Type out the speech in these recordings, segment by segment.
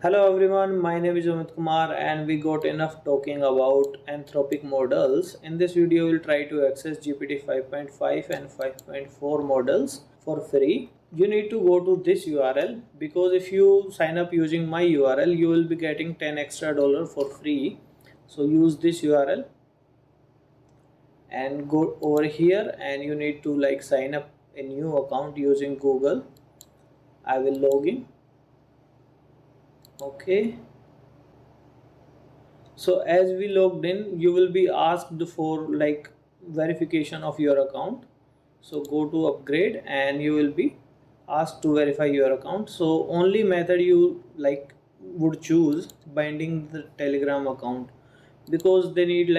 Hello everyone, my name is Amit Kumar and we got enough talking about anthropic models. In this video, we'll try to access GPT 5.5 and 5.4 models for free. You need to go to this URL because if you sign up using my URL, you will be getting 10 extra dollar for free. So use this URL and go over here and you need to sign up a new account using Google. I will log in. Okay. So as we logged in, you will be asked for verification of your account. So go to upgrade and you will be asked to verify your account. So only method you would choose binding the Telegram account, because they need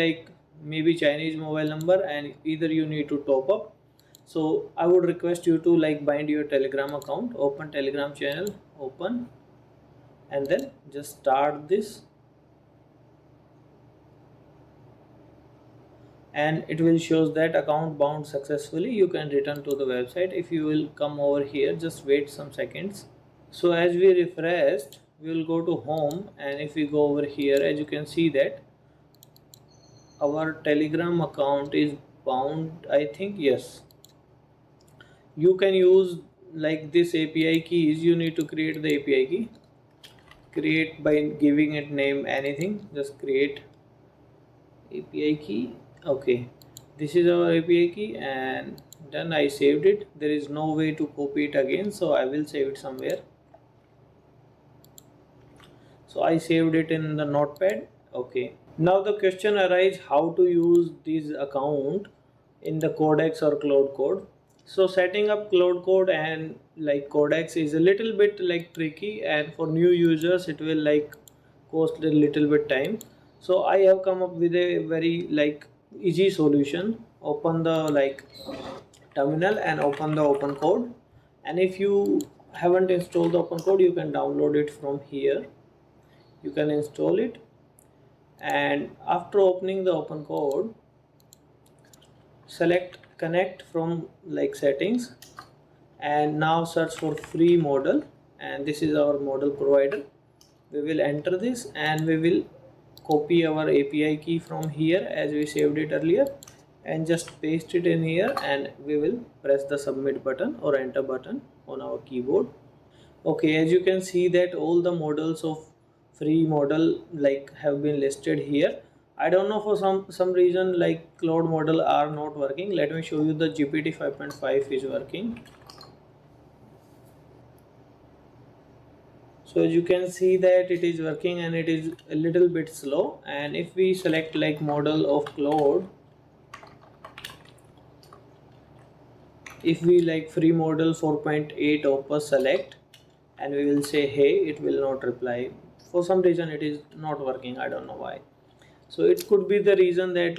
maybe Chinese mobile number and either you need to top up. So I would request you to bind your Telegram account, open Telegram channel, open, and then just start this, and it will shows that account bound successfully. You can return to the website. If you will come over here, just wait some seconds. So as we refreshed, we will go to home, and if we go over here, as you can see that our Telegram account is bound, I think. Yes, you can use this API keys. You need to create the API key. Create by giving it name anything, just create API key. Okay, this is our API key, and then I saved it. There is no way to copy it again, so I will save it somewhere. So I saved it in the notepad. Okay, now the question arises how to use this account in the Codex or Cloud Code. So setting up Cloud Code and Codex is a little bit tricky, and for new users it will cost a little bit time. So I have come up with a very easy solution. Open the terminal and open the open code, and if you haven't installed the open code, you can download it from here. You can install it, and after opening the open code, select connect from settings, and now search for free model, and this is our model provider. We will enter this and we will copy our API key from here as we saved it earlier, and just paste it in here, and we will press the submit button or enter button on our keyboard. Okay, as you can see that all the models of free model have been listed here. I don't know, for some reason Claude model are not working. Let me show you the GPT 5.5 is working. So as you can see that it is working, and it is a little bit slow. And if we select model of Claude, if we free model 4.8 opus select, and we will say hey, it will not reply. For some reason it is not working, I don't know why. So it could be the reason that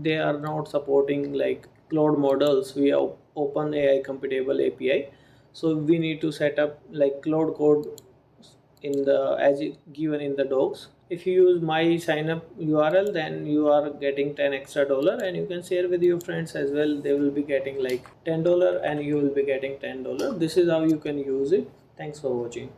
they are not supporting Claude models via OpenAI compatible API. So we need to set up Claude code in the as given in the docs. If you use my sign up URL, then you are getting 10 extra dollar, and you can share with your friends as well. They will be getting $10 and you will be getting $10. This is how you can use it. Thanks for watching.